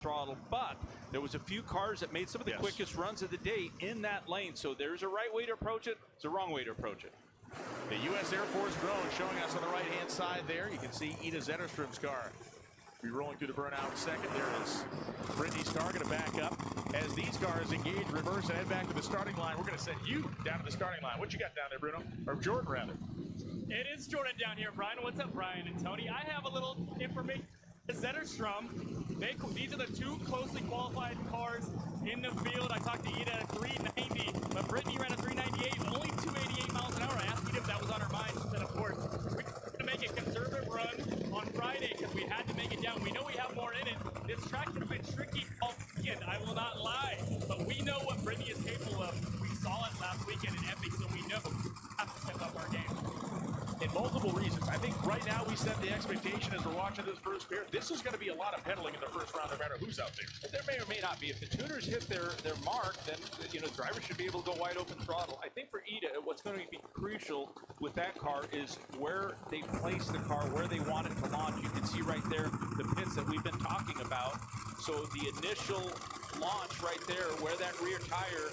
throttle, but there was a few cars that made some of the quickest runs of the day in that lane. So there's a right way to approach it. There's a wrong way to approach it. The U.S. Air Force drone showing us on the right-hand side there. You can see Ida Zetterström's car be rolling through the burnout second. There is Brittany's car going to back up. As these cars engage, reverse, and head back to the starting line, we're going to send you down to the starting line. What you got down there, Bruno? Or Jordan, rather. It is Jordan down here, Brian. What's up, Brian and Tony? I have a little information. Zetterström, these are the two closely qualified cars in the field. I talked to Ida at 390, but Brittany ran a 398, only 288 miles an hour. I asked Ida if that was on her mind. She said, of course. We're going to make a conservative run on Friday because we had to make it down. We know we have more in it. This track has been tricky all weekend, I will not lie, but we know what Brittany is capable of. We saw it last weekend in Epic, so we know we have to step up our game. In multiple reasons. I think right now we set the expectation as we're watching this first pair. This is going to be a lot of pedaling in the first round, no matter who's out there. There may or may not be. If the tuners hit their mark, then the driver should be able to go wide open throttle. I think for Ida, what's going to be crucial with that car is where they place the car, where they want it to launch. You can see right there the pits that we've been talking about. So the initial launch right there, where that rear tire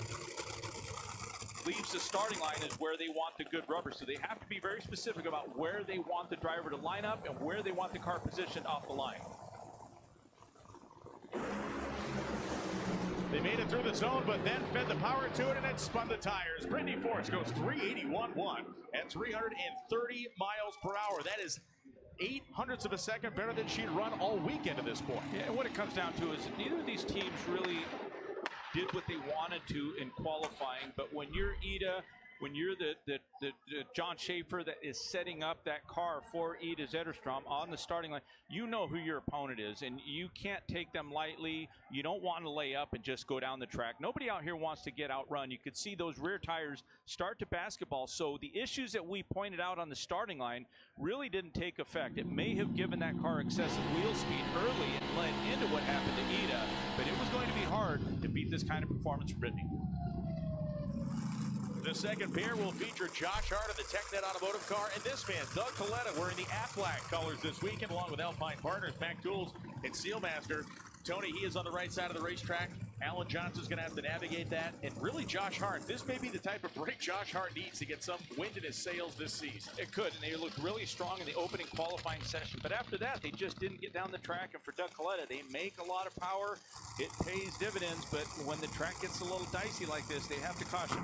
leaves the starting line is where they want the good rubber. So they have to be very specific about where they want the driver to line up and where they want the car positioned off the line. They made it through the zone, but then fed the power to it and it spun the tires. Brittany Force goes 381.1 at 330 miles per hour. That is 0.08 of a second better than she'd run all weekend at this point. Yeah, and what it comes down to is neither of these teams really did what they wanted to in qualifying, but when you're Ida, when you're the John Schaefer that is setting up that car for Ida Zetterström on the starting line, you know who your opponent is, and you can't take them lightly. You don't want to lay up and just go down the track. Nobody out here wants to get outrun. You could see those rear tires start to basketball. So the issues that we pointed out on the starting line really didn't take effect. It may have given that car excessive wheel speed early and led into what happened to Ida, but it was going to be hard to beat this kind of performance for Brittany. The second pair will feature Josh Hart of the TechNet Automotive car and this man, Doug Coletta, wearing the Aflac colors this weekend, along with Alpine Partners, Mac Tools, and Sealmaster. Tony, he is on the right side of the racetrack. Alan Johnson's going to have to navigate that. And really, Josh Hart, this may be the type of break Josh Hart needs to get some wind in his sails this season. It could, and they looked really strong in the opening qualifying session. But after that, they just didn't get down the track. And for Doug Coletta, they make a lot of power. It pays dividends. But when the track gets a little dicey like this, they have to caution.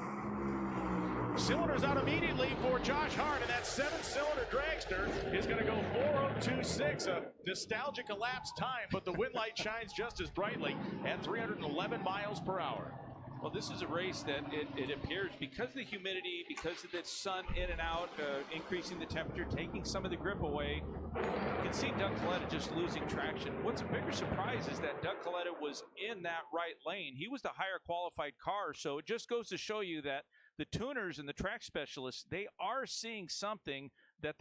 Cylinders out immediately for Josh Hart, and that 7-cylinder dragster is going to go 4:02.6, a nostalgic elapsed time, but the wind light shines just as brightly at 311 miles per hour. Well, this is a race that it appears, because of the humidity, because of the sun in and out, increasing the temperature, taking some of the grip away, you can see Doug Coletta just losing traction. What's a bigger surprise is that Doug Coletta was in that right lane. He was the higher qualified car, so it just goes to show you that the tuners and the track specialists, they are seeing something that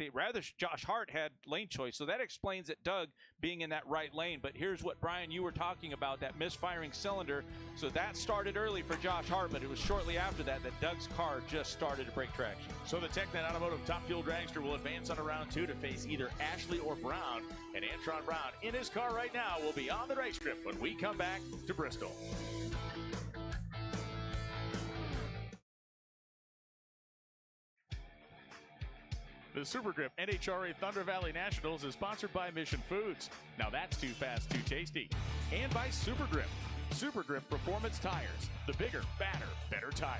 Josh Hart had lane choice. So that explains it, Doug being in that right lane. But here's what, Brian, you were talking about, that misfiring cylinder. So that started early for Josh Hart, but it was shortly after that Doug's car just started to break traction. So the TechNet Automotive Top Fuel Dragster will advance on to round 2 to face either Ashley or Brown. And Antron Brown in his car right now will be on the race strip when we come back to Bristol. The Super Grip NHRA Thunder Valley Nationals is sponsored by Mission Foods. Now that's too fast, too tasty. And by Super Grip. Super Grip Performance Tires. The bigger, fatter, better tire.